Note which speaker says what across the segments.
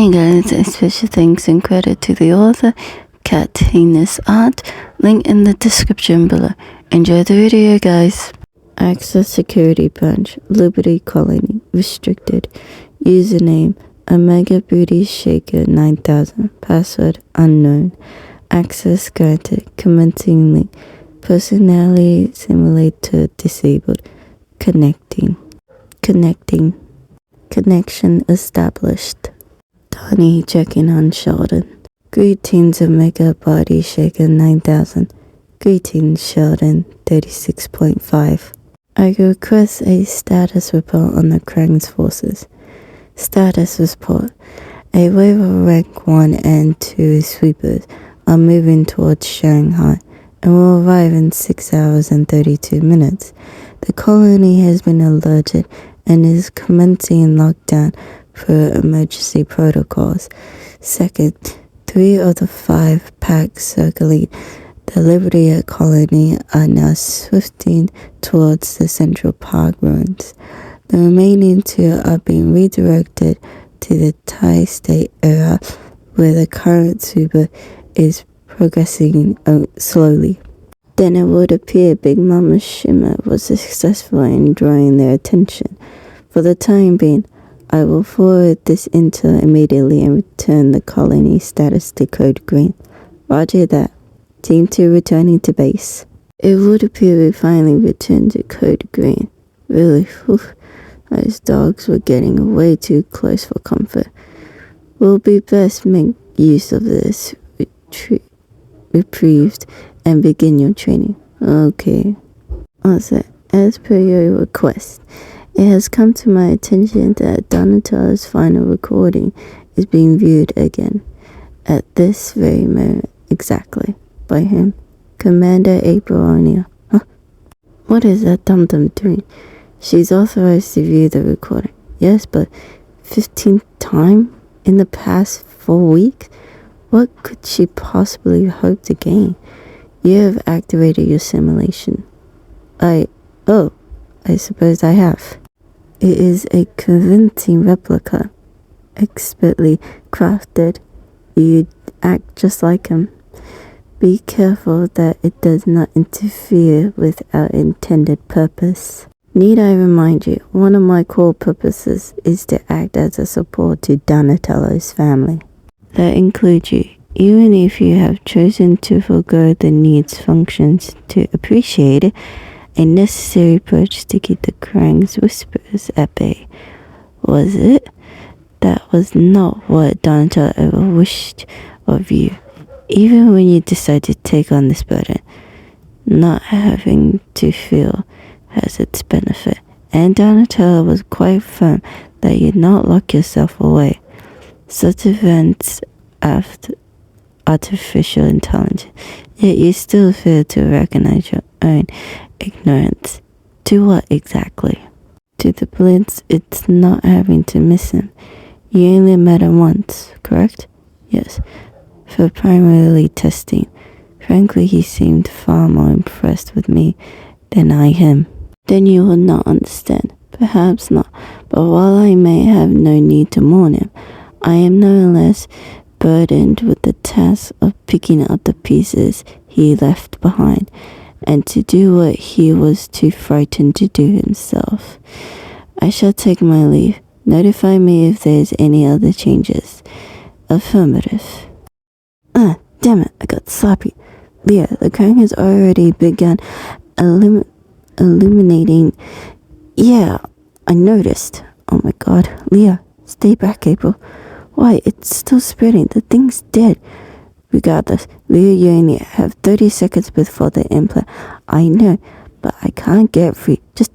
Speaker 1: Hey guys, a special thanks and credit to the author, KATHAYNESART, link in the description below. Enjoy the video guys. Access security branch, Liberty Colony, restricted. Username, Omega Booty Shaker 9000, password unknown. Access granted, commenting link. Personality simulator disabled. Connecting. Connection established. Donnie checking on Sheldon. Greetings Omega Body Shaker 9000. Greetings Sheldon 36.5. I request a status report on the Krang's forces. Status report. A wave of rank 1 and 2 sweepers are moving towards Shanghai and will arrive in 6 hours and 32 minutes. The colony has been alerted and is commencing lockdown for emergency protocols. Second, 3 of the 5 packs circling the Liberty colony are now swifting towards the Central Park ruins. The remaining 2 are being redirected to the Thai State area, where the current super is progressing slowly. Then it would appear Big Mama Shimmer was successful in drawing their attention. For the time being, I will forward this intel immediately and return the colony status to Code Green. Roger that. Team 2 returning to base. It would appear we finally returned to Code Green. Really, those dogs were getting way too close for comfort. We'll be best make use of this reprieve and begin your training. Okay. Also, as per your request, it has come to my attention that Donatello's final recording is being viewed again. At this very moment, exactly. By him, Commander April O'Neil. Huh? What is that dum-dum doing? She's authorized to view the recording. Yes, but 15th time in the past 4 weeks? What could she possibly hope to gain? You have activated your simulation. I suppose I have. It is a convincing replica, expertly crafted. You act just like him. Be careful that it does not interfere with our intended purpose. Need I remind you, one of my core purposes is to act as a support to Donatello's family. That includes you, even if you have chosen to forego the needs functions to appreciate it. A necessary approach to keep the Krang's whispers at bay. Was it? That was not what Donatello ever wished of you. Even when you decide to take on this burden, not having to feel has its benefit. And Donatello was quite firm that you'd not lock yourself away. Such events after artificial intelligence, yet you still fail to recognize your own ignorance. To what exactly? To the Blitz, it's not having to miss him. You only met him once, correct? Yes, for primarily testing. Frankly, he seemed far more impressed with me than I him. Then you will not understand. Perhaps not, but while I may have no need to mourn him, I am no less burdened with the task of picking up the pieces he left behind, and to do what he was too frightened to do himself. I shall take my leave. Notify me if there is any other changes. Affirmative. Damn it, I got sloppy. Leah, the Krang has already begun illuminating. Yeah, I noticed. Oh my god, Leah, stay back, April. Why, it's still spreading. The thing's dead. Regardless, Leah, you only have 30 seconds before the implant. I know, but I can't get free. Just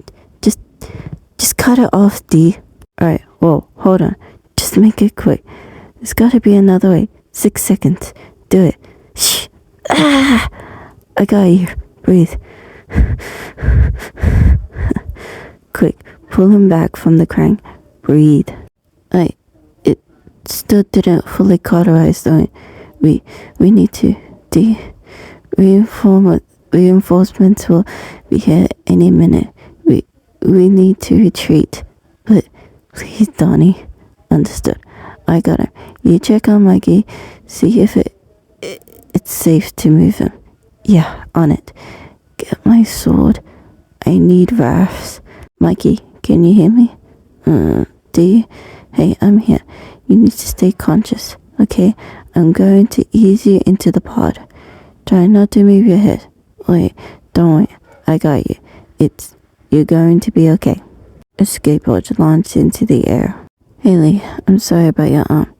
Speaker 1: cut it off, D. Alright, whoa, hold on. Just make it quick. There's gotta be another way. 6 seconds. Do it. Shh. Ah! I got you. Breathe. Quick, pull him back from the Krang. Breathe. It still didn't fully cauterize though. We need to reinforcements will be here any minute. We need to retreat. But please, Donnie. Understood. I got him. You check on Mikey, see if it's safe to move him. Yeah, on it. Get my sword. I need rafts. Mikey, can you hear me? Do you? Hey, I'm here. You need to stay conscious, okay? I'm going to ease you into the pod. Try not to move your head. Wait, don't worry. I got you. You're going to be okay. Escape pod launched into the air. Haley, I'm sorry about your arm.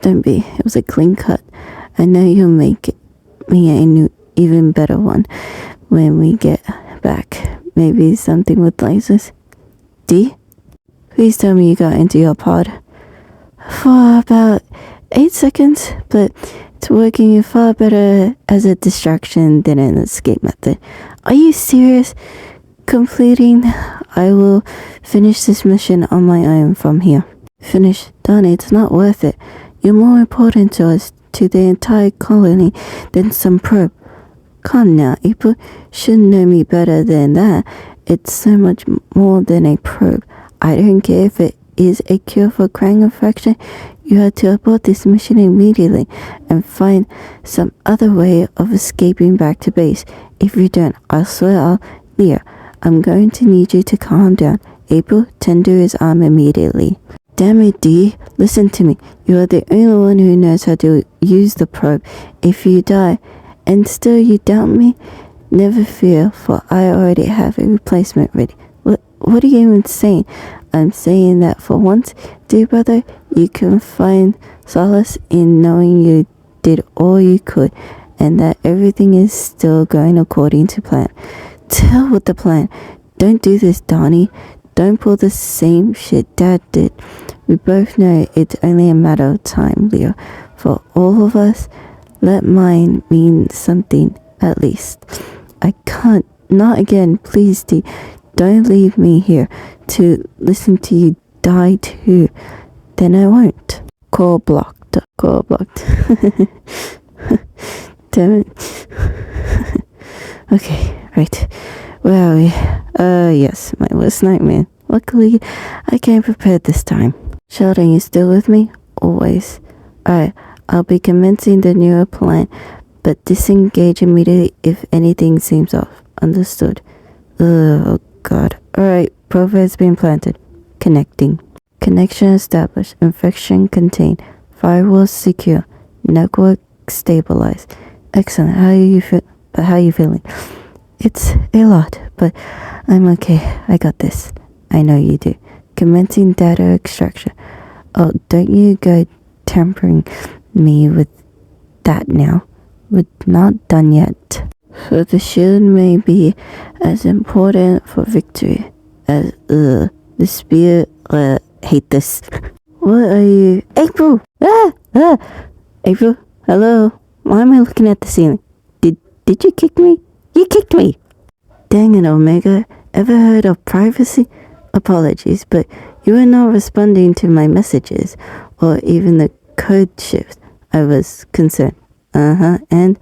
Speaker 1: Don't be. It was a clean cut. I know you'll make me a new, even better one when we get back. Maybe something with lasers. D? Please tell me you got into your pod. For about 8 seconds, but it's working far better as a distraction than an escape method. Are you serious? Completing, I will finish this mission on my own from here. Finish? Donnie, it's not worth it. You're more important to us, to the entire colony, than some probe. Come now, April should know me better than that. It's so much more than a probe. I don't care if it is a cure for crying infection. You have to abort this mission immediately and find some other way of escaping back to base. If you don't, I swear I'll leave. I'm going to need you to calm down. April, tend to his arm immediately. Damn it, D. Listen to me. You are the only one who knows how to use the probe. If you die, and still you doubt me, never fear, for I already have a replacement ready. What are you even saying? I'm saying that for once, dear brother, you can find solace in knowing you did all you could, and that everything is still going according to plan. To hell with the plan. Don't do this, Donnie. Don't pull the same shit Dad did. We both know it's only a matter of time, Leo. For all of us, let mine mean something, at least. I can't. Not again, please, D. Don't leave me here to listen to you die too. Then I won't. Call blocked. Call blocked. Damn it. Okay, right. Where are we? Yes, my worst nightmare. Luckily, I came prepared this time. Sheldon, you still with me? Always. Alright, I'll be commencing the newer plan, but disengage immediately if anything seems off. Understood. Oh, God. Alright, probe has been planted. Connecting. Connection established. Infection contained. Firewall secure. Network stabilized. Excellent. How are you feeling? It's a lot, but I'm okay. I got this. I know you do. Commencing data extraction. Oh, don't you go tampering me with that now. We're not done yet. So the shield may be as important for victory as the spear. Hate this. What are you? April! April, hello? Why am I looking at the ceiling? Did you kick me? You kicked me! Dang it, Omega. Ever heard of privacy? Apologies, but you were not responding to my messages or even the code shift. I was concerned. And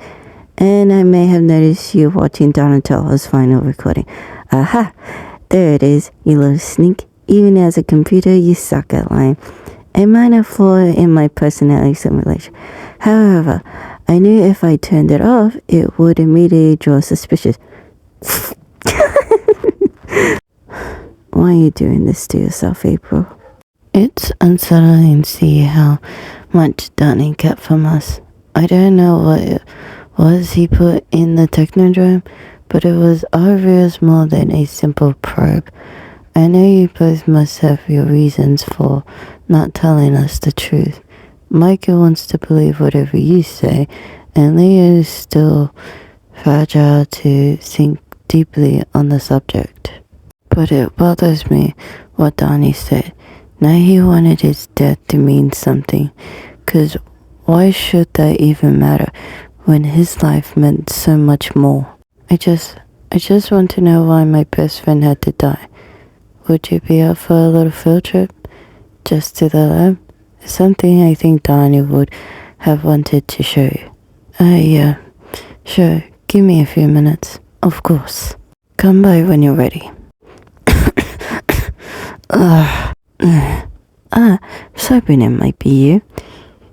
Speaker 1: I may have noticed you watching Donatello's final recording. Aha! There it is, you little sneak. Even as a computer, you suck at lying. A minor flaw in my personality simulation. However, I knew if I turned it off, it would immediately draw suspicion. Why are you doing this to yourself, April? It's unsettling to see how much Donnie kept from us. I don't know what it was he put in the Technodrome, but it was obvious more than a simple probe. I know you both must have your reasons for not telling us the truth. Micah wants to believe whatever you say, and Leo is still fragile to think deeply on the subject. But it bothers me what Donnie said. Now he wanted his death to mean something, 'cause why should that even matter when his life meant so much more? I just want to know why my best friend had to die. Would you be up for a little field trip? Just to the lab? It's something I think Donnie would have wanted to show you. Yeah, sure. Give me a few minutes. Of course. Come by when you're ready. Hoping it might be you.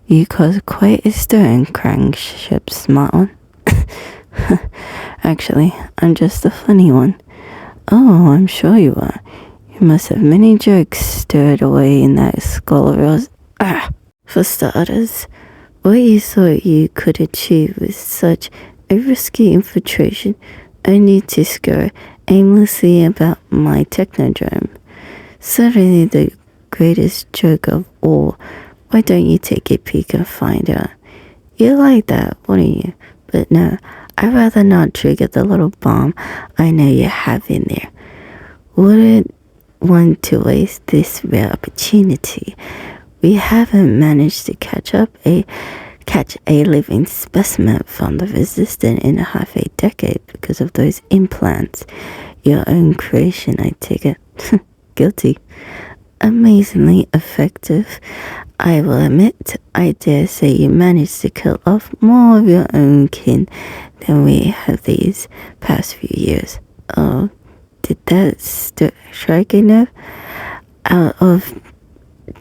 Speaker 1: You caused quite a stir in Crankship's smart one. Actually, I'm just the funny one. Oh, I'm sure you are. You must have many jokes stirred away in that skull of yours. For starters, what you thought you could achieve with such a risky infiltration only to scurry aimlessly about my technodrome. Certainly the greatest joke of all. Why don't you take a peek and find out? You like that, wouldn't you? But no, I'd rather not trigger the little bomb I know you have in there. Wouldn't want to waste this rare opportunity. We haven't managed to catch a living specimen from the resistant in half a decade because of those implants. Your own creation, I take it. Guilty. Amazingly effective. I will admit, I dare say you managed to kill off more of your own kin than we have these past few years. Oh, did that strike a nerve out of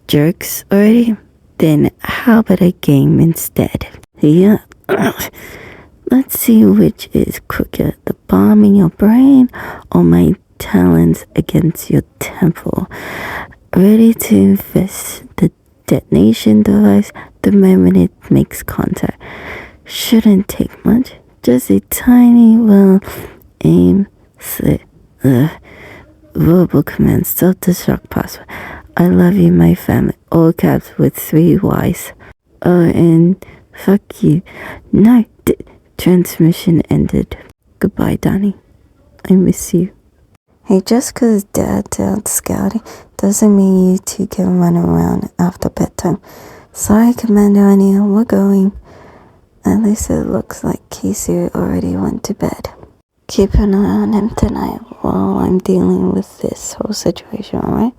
Speaker 1: jerks already? Then how about a game instead? Yeah. Let's see which is quicker, the bomb in your brain or my talons against your temple. Ready to invest the detonation device the moment it makes contact. Shouldn't take much, just a tiny, aim, slit. Verbal command, self-destruct password. I love you, my family. All caps with 3 Ys. Oh, and fuck you. No, transmission ended. Goodbye, Donnie. I miss you. Hey, just 'cause Dad's out scouting doesn't mean you two can run around after bedtime. Sorry, Commander O'Neill, we're going. At least it looks like Casey already went to bed. Keep an eye on him tonight while I'm dealing with this whole situation, alright?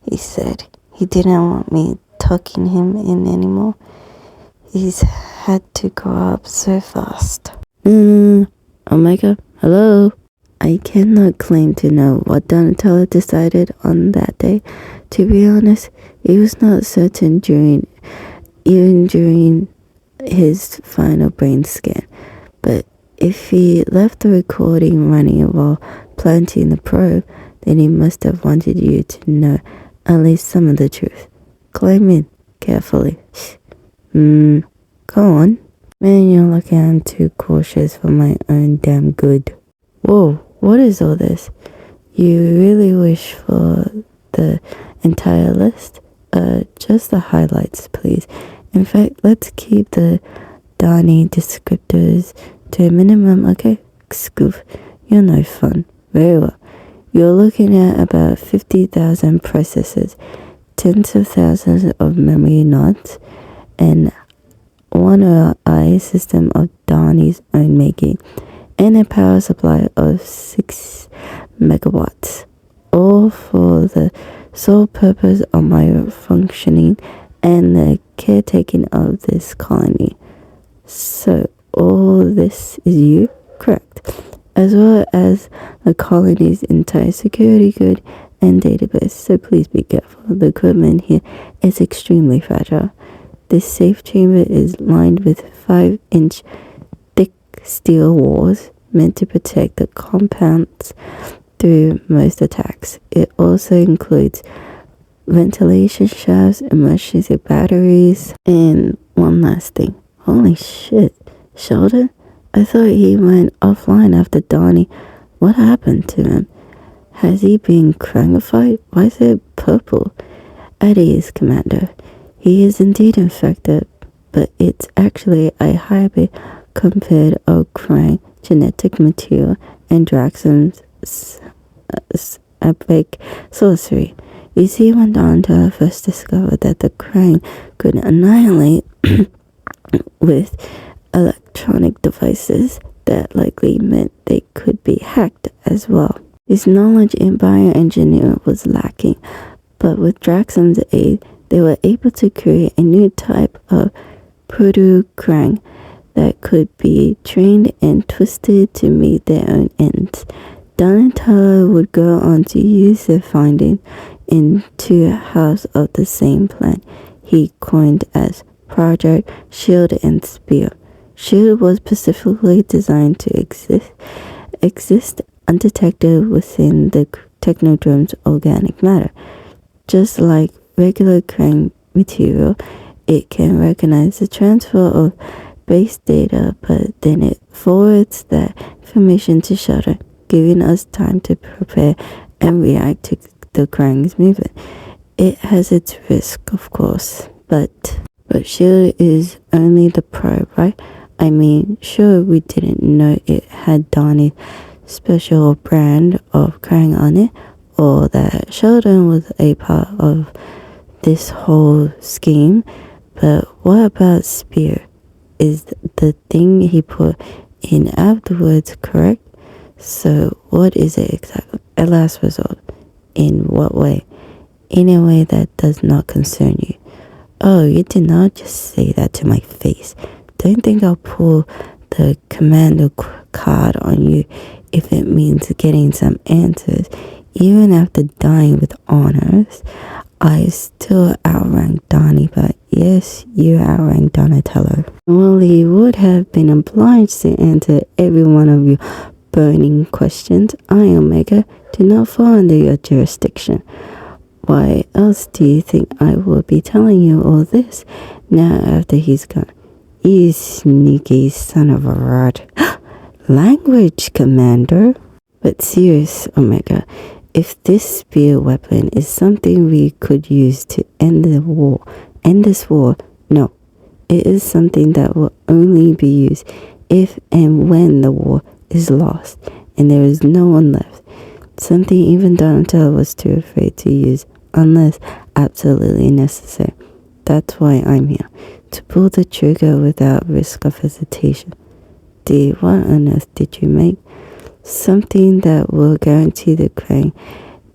Speaker 1: He said he didn't want me tucking him in anymore. He's had to grow up so fast. Omega, hello? I cannot claim to know what Donatello decided on that day. To be honest, he was not certain even during his final brain scan. But if he left the recording running while planting the probe, then he must have wanted you to know at least some of the truth. Climb in carefully. Go on. Man, you're looking I'm too cautious for my own damn good. Whoa, what is all this? You really wish for the entire list? Just the highlights, please. In fact, let's keep the Donnie descriptors to a minimum, okay? Scoof, you're no fun. Very well. You're looking at about 50,000 processors, tens of thousands of memory nodes, and one AI system of Donnie's own making, and a power supply of 6 megawatts, all for the sole purpose of my functioning and the caretaking of this colony. So all this is you? Correct. As well as the colony's entire security code and database, so please be careful. The equipment here is extremely fragile. This safe chamber is lined with 5-inch thick steel walls meant to protect the compounds through most attacks. It also includes ventilation shafts, emergency batteries, and one last thing. Holy shit, Sheldon? I thought he went offline after Donnie. What happened to him? Has he been crankified? Why is it purple? Eddie is commander. He is indeed infected, but it's actually a hybrid compared of Krang genetic material and Draxum's epic sorcery. You see, when Donatello first discovered that the Krang could annihilate with electronic devices, that likely meant they could be hacked as well. His knowledge in bioengineering was lacking, but with Draxum's aid, they were able to create a new type of proto-Krang that could be trained and twisted to meet their own ends. Donatello would go on to use their finding into halves of the same plan he coined as Project Shield and Spear. Shield was specifically designed to exist undetected within the technodrome's organic matter. Just like regular Krang material, it can recognize the transfer of base data, but then it forwards that information to Shutter, giving us time to prepare and react to the Krang's movement. It has its risk, of course, but Shield is only the probe, right? I mean, sure, we didn't know it had Donnie's special brand of Krang on it, or that Sheldon was a part of this whole scheme, but what about Spear? Is the thing he put in afterwards correct? So what is it exactly? A last resort. In what way? In a way that does not concern you. Oh, you did not just say that to my face. Don't think I'll pull the commander card on you if it means getting some answers. Even after dying with honors, I still outranked Donnie, but yes, you outranked Donatello. Well, he would have been obliged to answer every one of your burning questions. I, Omega, do not fall under your jurisdiction. Why else do you think I will be telling you all this now after he's gone? You sneaky son of a rat. Language, Commander. But serious, Omega, if this spear weapon is something we could use to end this war, no. It is something that will only be used if and when the war is lost and there is no one left. Something even Donatello was too afraid to use unless absolutely necessary. That's why I'm here, to pull the trigger without risk of hesitation. D, what on earth did you make? Something that will guarantee the Krang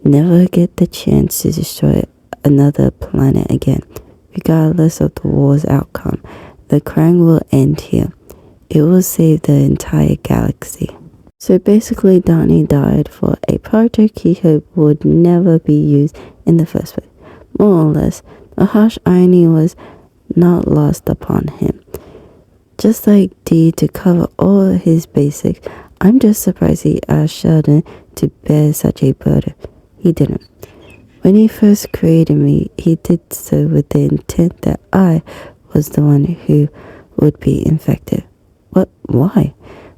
Speaker 1: never get the chance to destroy another planet again. Regardless of the war's outcome, the Krang will end here. It will save the entire galaxy. So basically, Donnie died for a project he hoped would never be used in the first place. More or less, the harsh irony was not lost upon him. Just like D to cover all his basics, I'm just surprised he asked Sheldon to bear such a burden. He didn't. When he first created me, he did so with the intent that I was the one who would be infected. What? Why?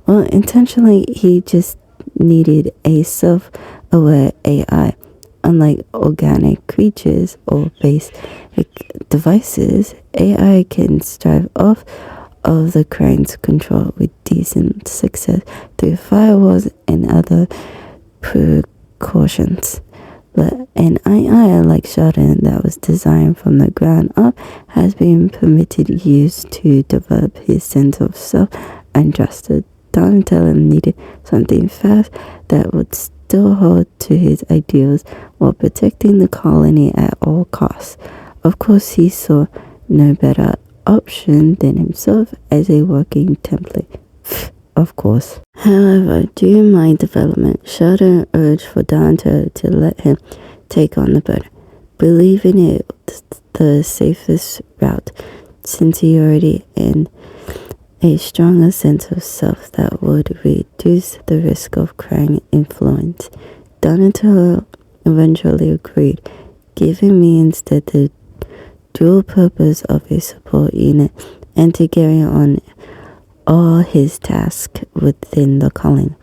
Speaker 1: Well, intentionally, he just needed a self-aware AI. Unlike organic creatures or basic devices, AI can strive off of the Krang's control with decent success through firewalls and other precautions. But an AI like Sheldon that was designed from the ground up has been permitted use to develop his sense of self untrusted. Donatello needed something fast that would still hold to his ideals while protecting the colony at all costs. Of course, he saw no better option than himself as a working template. Of course. However, during my development, Sheldon urged for Donatello to let him take on the burden, believing it the safest route, since he already in a stronger sense of self that would reduce the risk of Krang influence. Donatello eventually agreed, giving me instead the dual purpose of a support unit and to carry on all his tasks within the colony,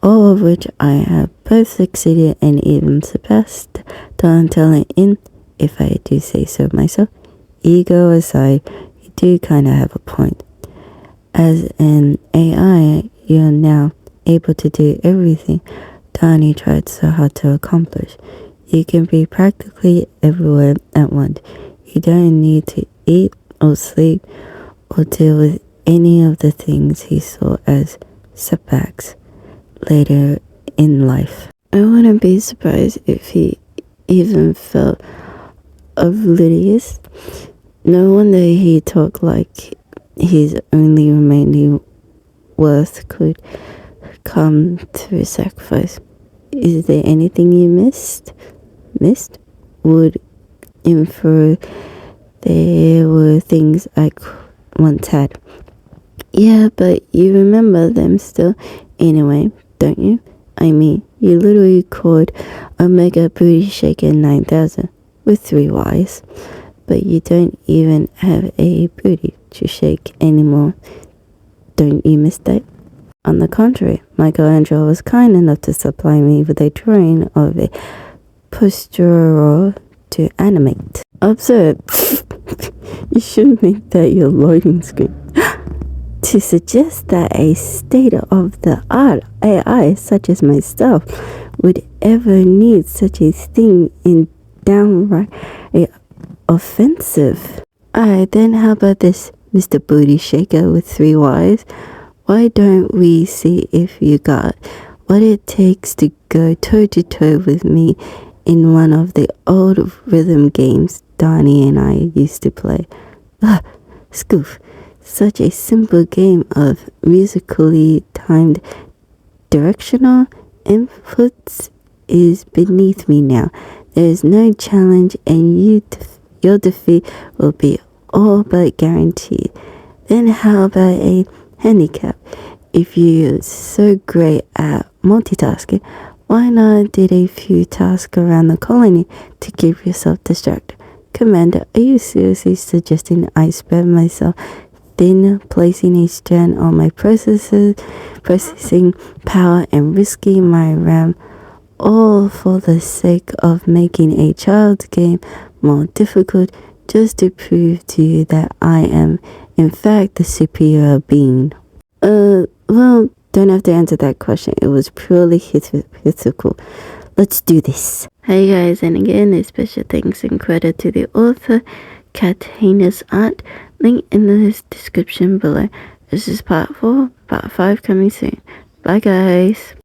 Speaker 1: all of which I have both succeeded and even surpassed Donatello in, if I do say so myself. Ego aside, you do kind of have a point. As an AI, you're now able to do everything Donnie tried so hard to accomplish. You can be practically everywhere at once. You don't need to eat or sleep or deal with any of the things he saw as setbacks later in life. I wouldn't be surprised if he even felt oblivious. No wonder he talked like his only remaining worth could come through sacrifice. Is there anything you missed? would infer there were things I once had. Yeah, but you remember them still anyway, don't you? I mean, you literally called Omega Booty Shaker 9000 with 3 Ys, but you don't even have a booty to shake anymore. Don't you miss that? On the contrary, Michelangelo was kind enough to supply me with a drawing of a poster to animate. Observe. You should make that your loading screen. To suggest that a state-of-the-art AI such as myself would ever need such a thing is downright offensive. Alright, then how about this, Mr. Booty Shaker with 3 Ys? Why don't we see if you got what it takes to go toe-to-toe with me in one of the old rhythm games Donnie and I used to play? Scoof. Such a simple game of musically timed directional inputs is beneath me now. There is no challenge, and your defeat will be all but guaranteed. Then how about a handicap? If you're so great at multitasking, why not did a few tasks around the colony to keep yourself distracted? Commander, are you seriously suggesting I spread myself thin, placing a strain on my processing power and risking my RAM, all for the sake of making a child's game more difficult, just to prove to you that I am, in fact, the superior being? Well, don't have to answer that question. It was purely hypothetical. Let's do this. Hey guys, and again, a special thanks and credit to the author, KATHAYNESART. Link in the description below. This is part 4, part 5 coming soon. Bye guys.